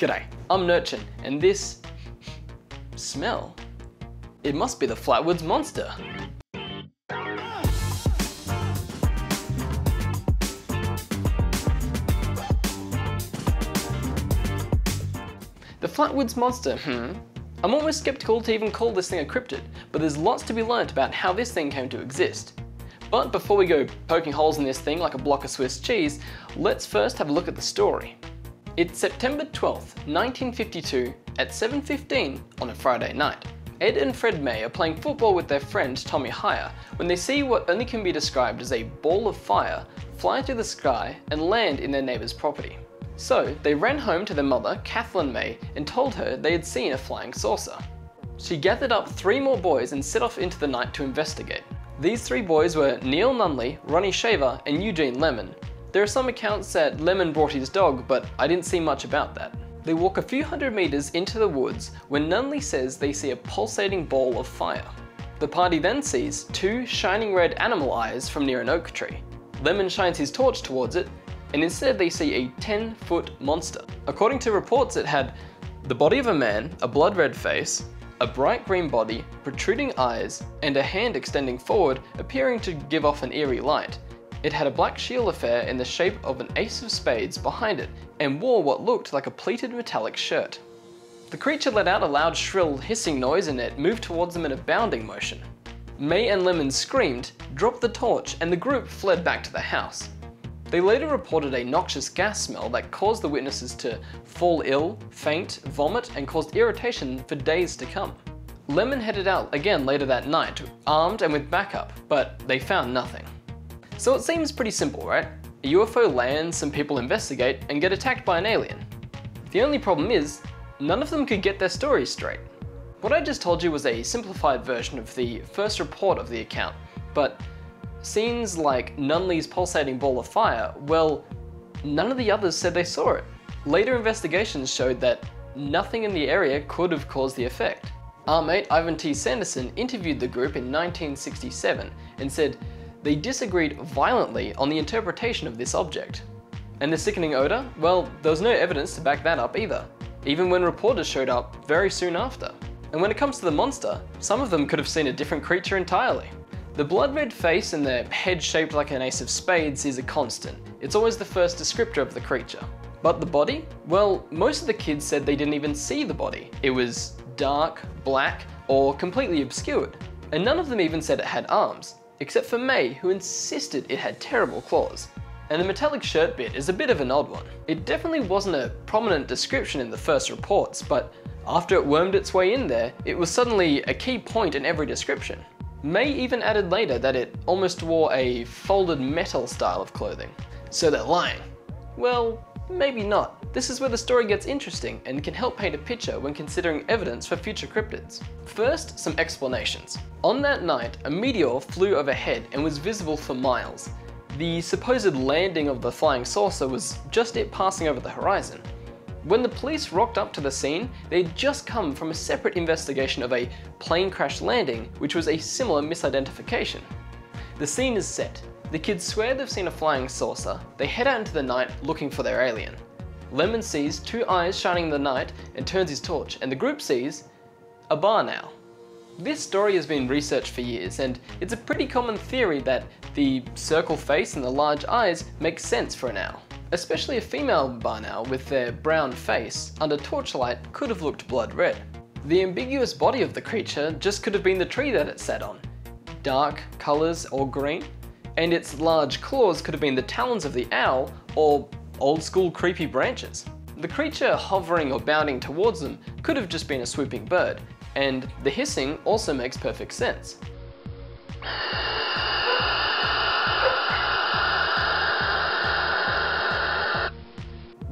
G'day, I'm Nurchin, and this smell, it must be the Flatwoods Monster. The Flatwoods Monster, I'm almost skeptical to even call this thing a cryptid, but there's lots to be learnt about how this thing came to exist. But before we go poking holes in this thing like a block of Swiss cheese, let's first have a look at the story. It's September 12th, 1952 at 7:15 on a Friday night. Ed and Fred May are playing football with their friend Tommy Hyer when they see what only can be described as a ball of fire fly through the sky and land in their neighbour's property. So they ran home to their mother, Kathleen May, and told her they had seen a flying saucer. She gathered up 3 more boys and set off into the night to investigate. These 3 boys were Neil Nunley, Ronnie Shaver, and Eugene Lemon. There are some accounts that Lemon brought his dog, but I didn't see much about that. They walk a few hundred meters into the woods when Nunley says they see a pulsating ball of fire. The party then sees 2 shining red animal eyes from near an oak tree. Lemon shines his torch towards it, and instead they see a 10-foot monster. According to reports, it had the body of a man, a blood red face, a bright green body, protruding eyes, and a hand extending forward, appearing to give off an eerie light. It had a black shield affair in the shape of an ace of spades behind it, and wore what looked like a pleated metallic shirt. The creature let out a loud shrill hissing noise and it moved towards them in a bounding motion. May and Lemon screamed, dropped the torch, and the group fled back to the house. They later reported a noxious gas smell that caused the witnesses to fall ill, faint, vomit, and caused irritation for days to come. Lemon headed out again later that night, armed and with backup, but they found nothing. So it seems pretty simple, right? A UFO lands, some people investigate, and get attacked by an alien. The only problem is, none of them could get their stories straight. What I just told you was a simplified version of the first report of the account, but scenes like Nunley's pulsating ball of fire, well, none of the others said they saw it. Later investigations showed that nothing in the area could have caused the effect. Our mate Ivan T. Sanderson interviewed the group in 1967 and said they disagreed violently on the interpretation of this object. And the sickening odour? Well, there was no evidence to back that up either, even when reporters showed up very soon after. And when it comes to the monster, some of them could have seen a different creature entirely. The blood red face and the head shaped like an ace of spades is a constant. It's always the first descriptor of the creature. But the body? Well, most of the kids said they didn't even see the body. It was dark, black, or completely obscured. And none of them even said it had arms, except for May, who insisted it had terrible claws. And the metallic shirt bit is a bit of an odd one. It definitely wasn't a prominent description in the first reports, but after it wormed its way in there, it was suddenly a key point in every description. May even added later that it almost wore a folded metal style of clothing. So they're lying. Well, maybe not. This is where the story gets interesting and can help paint a picture when considering evidence for future cryptids. First, some explanations. On that night, a meteor flew overhead and was visible for miles. The supposed landing of the flying saucer was just it passing over the horizon. When the police rocked up to the scene, they had just come from a separate investigation of a plane crash landing, which was a similar misidentification. The scene is set. The kids swear they've seen a flying saucer. They head out into the night looking for their alien. Lemon sees 2 eyes shining in the night and turns his torch, and the group sees a barn owl. This story has been researched for years, and it's a pretty common theory that the circle face and the large eyes make sense for an owl. Especially a female barn owl with their brown face under torchlight could have looked blood red. The ambiguous body of the creature just could have been the tree that it sat on, dark colours or green, and its large claws could have been the talons of the owl or old school creepy branches. The creature hovering or bounding towards them could have just been a swooping bird, and the hissing also makes perfect sense.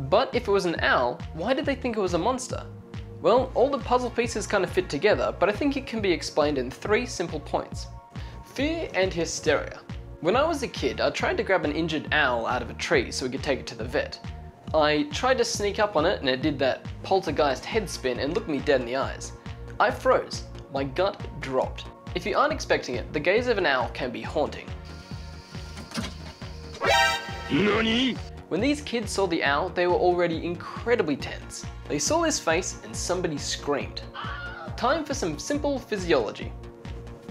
But if it was an owl, why did they think it was a monster? Well, all the puzzle pieces kind of fit together, but I think it can be explained in 3 simple points. Fear and hysteria. When I was a kid, I tried to grab an injured owl out of a tree so we could take it to the vet. I tried to sneak up on it and it did that poltergeist head spin and looked me dead in the eyes. I froze. My gut dropped. If you aren't expecting it, the gaze of an owl can be haunting. NANI? When these kids saw the owl, they were already incredibly tense. They saw this face and somebody screamed. Time for some simple physiology.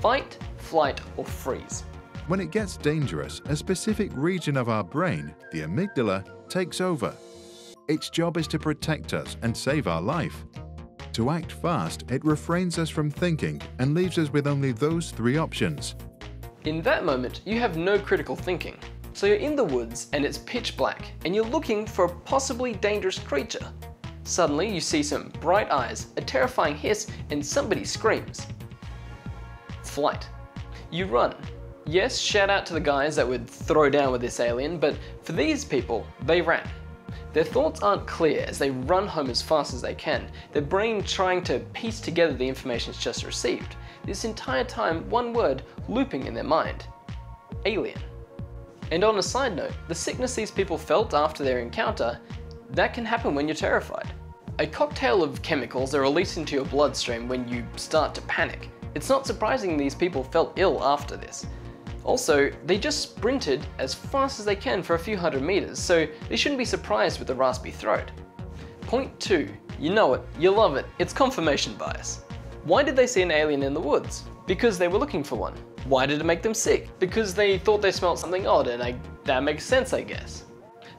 Fight, flight, or freeze. When it gets dangerous, a specific region of our brain, the amygdala, takes over. Its job is to protect us and save our life. To act fast, it refrains us from thinking and leaves us with only those three options. In that moment, you have no critical thinking. So you're in the woods and it's pitch black and you're looking for a possibly dangerous creature. Suddenly you see some bright eyes, a terrifying hiss, and somebody screams. Flight. You run. Yes, shout out to the guys that would throw down with this alien, but for these people, they ran. Their thoughts aren't clear as they run home as fast as they can, their brain trying to piece together the information it's just received. This entire time, one word looping in their mind. Alien. And on a side note, the sickness these people felt after their encounter, that can happen when you're terrified. A cocktail of chemicals are released into your bloodstream when you start to panic. It's not surprising these people felt ill after this. Also, they just sprinted as fast as they can for a few hundred meters, so they shouldn't be surprised with the raspy throat. Point 2. You know it, you love it, it's confirmation bias. Why did they see an alien in the woods? Because they were looking for one. Why did it make them sick? Because they thought they smelled something odd, and that makes sense, I guess.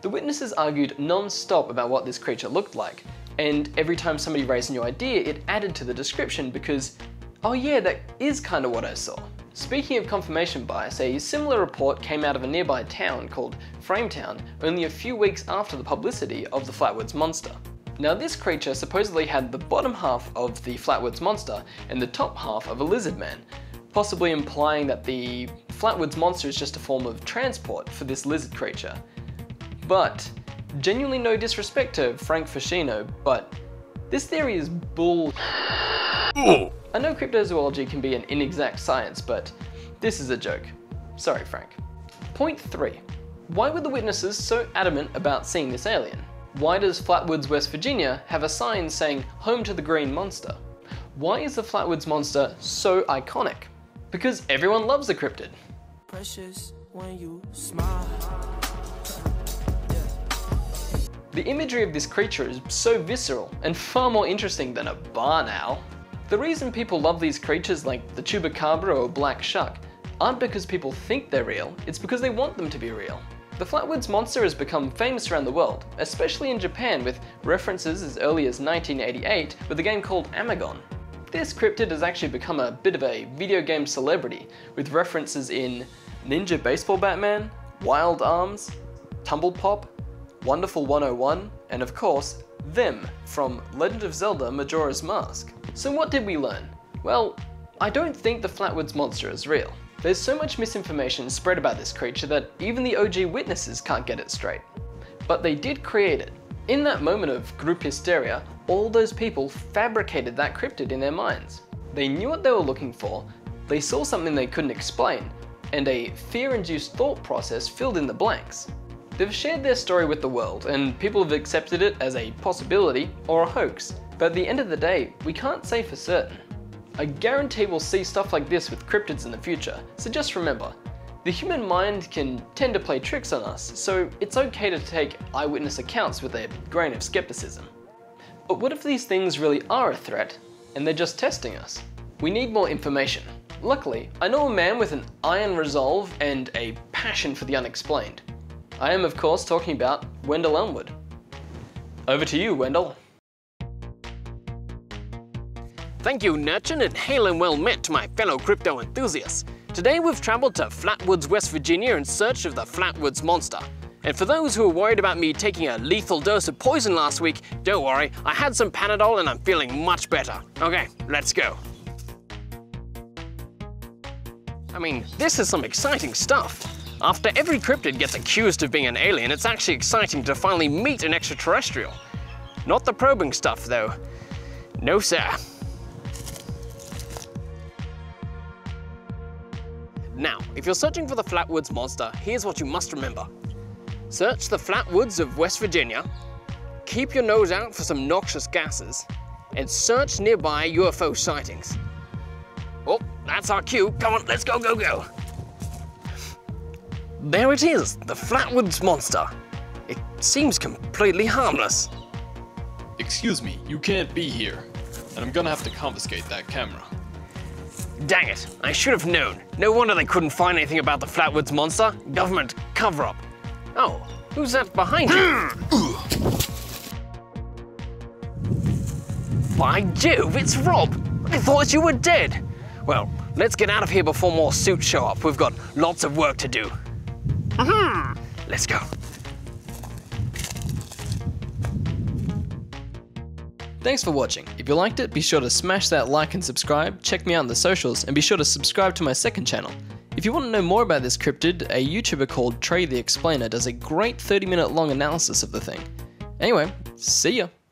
The witnesses argued non-stop about what this creature looked like, and every time somebody raised a new idea, it added to the description because, oh yeah, that is kind of what I saw. Speaking of confirmation bias, a similar report came out of a nearby town called Frametown only a few weeks after the publicity of the Flatwoods Monster. Now this creature supposedly had the bottom half of the Flatwoods Monster and the top half of a lizard man, possibly implying that the Flatwoods Monster is just a form of transport for this lizard creature. But, genuinely no disrespect to Frank Fascino, but this theory is bull. I know cryptozoology can be an inexact science, but this is a joke. Sorry, Frank. Point 3. Why were the witnesses so adamant about seeing this alien? Why does Flatwoods, West Virginia have a sign saying "Home to the Green Monster"? Why is the Flatwoods Monster so iconic? Because everyone loves the cryptid. Precious when you smile. The imagery of this creature is so visceral and far more interesting than a barn owl. The reason people love these creatures like the chupacabra or black shuck aren't because people think they're real, it's because they want them to be real. The Flatwoods Monster has become famous around the world, especially in Japan with references as early as 1988 with a game called Amagon. This cryptid has actually become a bit of a video game celebrity with references in Ninja Baseball Batman, Wild Arms, Tumble Pop, Wonderful 101, and of course, Them from Legend of Zelda Majora's Mask. So what did we learn? Well, I don't think the Flatwoods Monster is real. There's so much misinformation spread about this creature that even the OG witnesses can't get it straight. But they did create it. In that moment of group hysteria, all those people fabricated that cryptid in their minds. They knew what they were looking for, they saw something they couldn't explain, and a fear-induced thought process filled in the blanks. They've shared their story with the world, and people have accepted it as a possibility or a hoax. But at the end of the day, we can't say for certain. I guarantee we'll see stuff like this with cryptids in the future, so just remember, the human mind can tend to play tricks on us, so it's okay to take eyewitness accounts with a grain of skepticism. But what if these things really are a threat, and they're just testing us? We need more information. Luckily, I know a man with an iron resolve and a passion for the unexplained. I am of course talking about Wendell Elmwood. Over to you, Wendell. Thank you, Nurchin, and hail and well met to my fellow crypto enthusiasts. Today we've travelled to Flatwoods, West Virginia in search of the Flatwoods Monster. And for those who are worried about me taking a lethal dose of poison last week, don't worry, I had some Panadol and I'm feeling much better. Okay, let's go. I mean, this is some exciting stuff. After every cryptid gets accused of being an alien, it's actually exciting to finally meet an extraterrestrial. Not the probing stuff, though. No, sir. Now, if you're searching for the Flatwoods Monster, here's what you must remember. Search the Flatwoods of West Virginia, keep your nose out for some noxious gases, and search nearby UFO sightings. Oh, that's our cue. Come on, let's go, go, go. There it is, the Flatwoods Monster. It seems completely harmless. Excuse me, you can't be here. And I'm gonna have to confiscate that camera. Dang it, I should have known. No wonder they couldn't find anything about the Flatwoods Monster. Government cover-up. Oh, who's that behind you? By Jove, it's Rob! I thought you were dead! Well, let's get out of here before more suits show up. We've got lots of work to do. Let's go. Thanks for watching. If you liked it, be sure to smash that like and subscribe, check me out on the socials, and be sure to subscribe to my second channel. If you want to know more about this cryptid, a YouTuber called Trey the Explainer does a great 30-minute long analysis of the thing. Anyway, see ya!